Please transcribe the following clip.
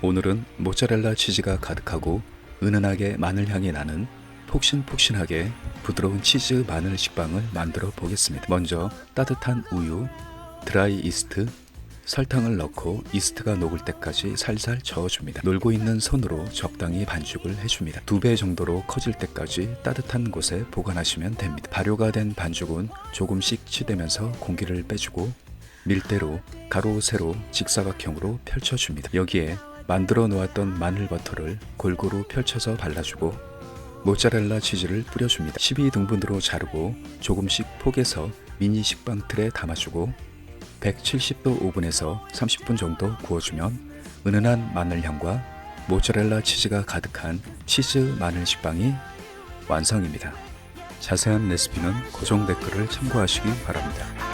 오늘은 모짜렐라 치즈가 가득하고 은은하게 마늘 향이 나는 폭신폭신하게 부드러운 치즈 마늘 식빵을 만들어 보겠습니다. 먼저 따뜻한 우유, 드라이 이스트, 설탕을 넣고 이스트가 녹을 때까지 살살 저어줍니다. 놀고 있는 손으로 적당히 반죽을 해줍니다. 2배 정도로 커질 때까지 따뜻한 곳에 보관하시면 됩니다. 발효가 된 반죽은 조금씩 치대면서 공기를 빼주고 밀대로 가로 세로 직사각형으로 펼쳐줍니다. 여기에 만들어 놓았던 마늘버터를 골고루 펼쳐서 발라주고 모짜렐라 치즈를 뿌려줍니다. 12등분으로 자르고 조금씩 포개서 미니 식빵 틀에 담아주고 170도 오븐에서 30분 정도 구워주면 은은한 마늘향과 모짜렐라 치즈가 가득한 치즈 마늘 식빵이 완성입니다. 자세한 레시피는 고정 댓글을 참고하시기 바랍니다.